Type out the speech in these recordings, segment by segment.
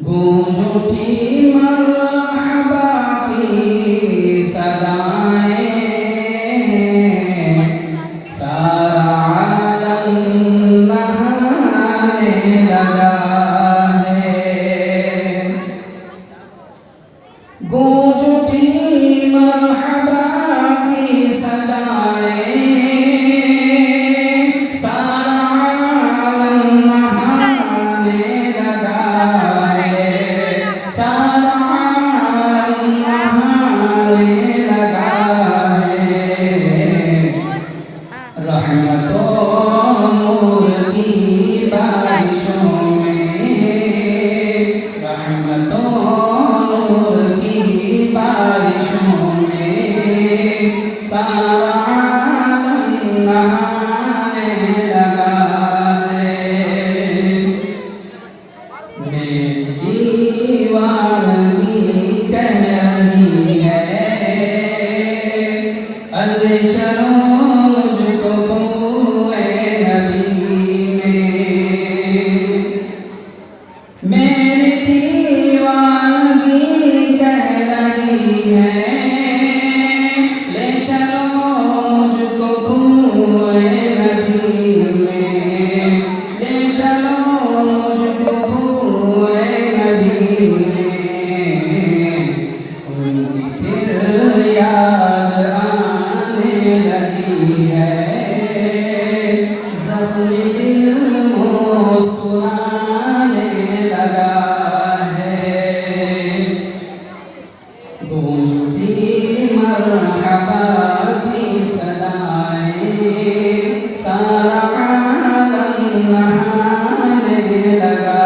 गूंज उठी मरहबा की सदाएं, सारा आलम नहाने लगा है। गूंज उठी मरहबा की सदाएं, सारा आलम नहाने लगा है, सारा आलम नहाने लगा है। रहमतों नूर की बारिशों में, रहमतों नूर की बारिशों में, सारा आलम नहाने लगा है। मेरी दीवानी कह रही है, अरे चलो मुझको बूए नबी में। मेरी दीवानगी कह रही है, ले चलो मुझको बूए नबी में, ले चलो मुझको बूए नबी में। उनकी फिर याद आने लगी है, ज़ख्म दिल मुस्कुराने लगा है। गूंज उठी मरहबा की सदाएं, सारा आलम नहाने लगा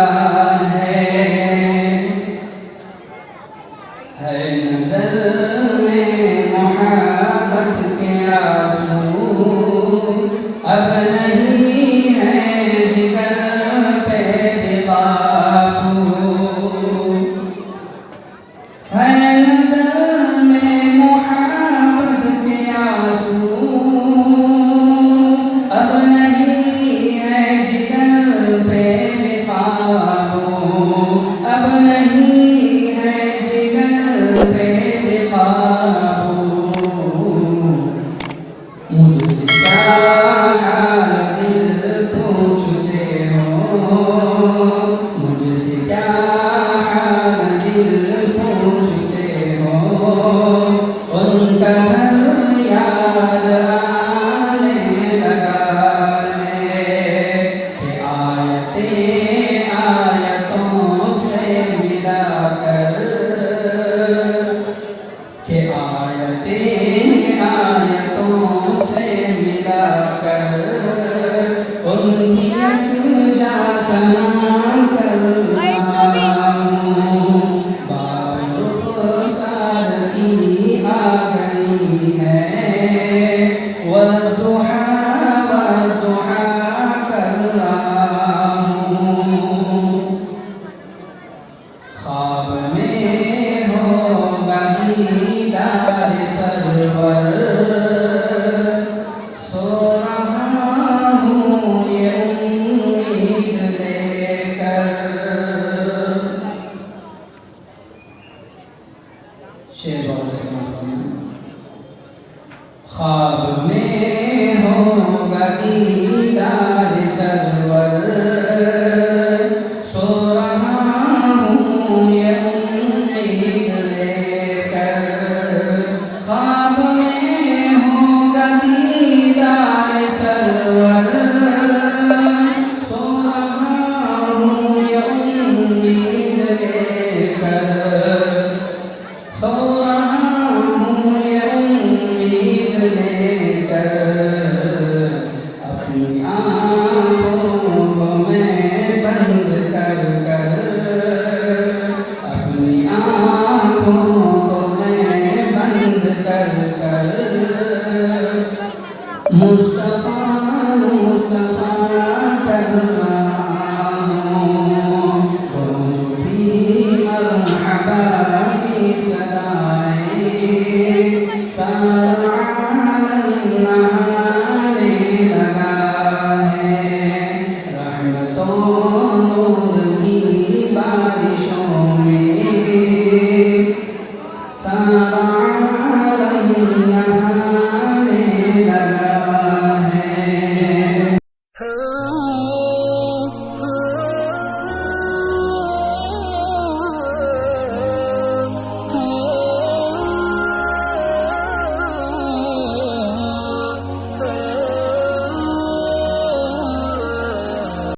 है नज़र में मोहब्बत के आंसू, अब नहीं है जिगर पे बेकाबू। है नज़र में मोहब्बत के आंसू, अब नहीं है जिगर पे बेकाबू, अब नहीं है जिगर पे बेकाबू। मुझसे क्या हाल दिल पूछते हो, मुझसे क्या हाल दिल पूछते हो। उनका घर याद आने लगा है, कि आयतें आयतों से मिलाकर, कि आयतें आयतों से मिलाकर, उनकी यकजा सना कर रहा हूँ। बात रुखसार की आ गई है, वज़ुहा वज़ुहा कर रहा हूँ। ख्वाब में होगा दीदार सरवर, सो रहा हूँ ये उम्मीद लेकर। शेर और ख्वाब में होगा दीदार सरवर, सो रहा हूँ ये उम्मीद लेकर। ख्वाब में होगा दीदार सरवर, सो रहा हूँ ये उम्मीद लेकर, सो रहा हूँ ये उम्मीद लेकर। अपनी आँखों को मैं बंद कर कर, अपनी आँखों को मैं बंद कर कर, मुस्तफा मुस्तफा कर रहा हूँ। गूंज उठी मरहबा की सदाएं, सारा आलम नहाने लगा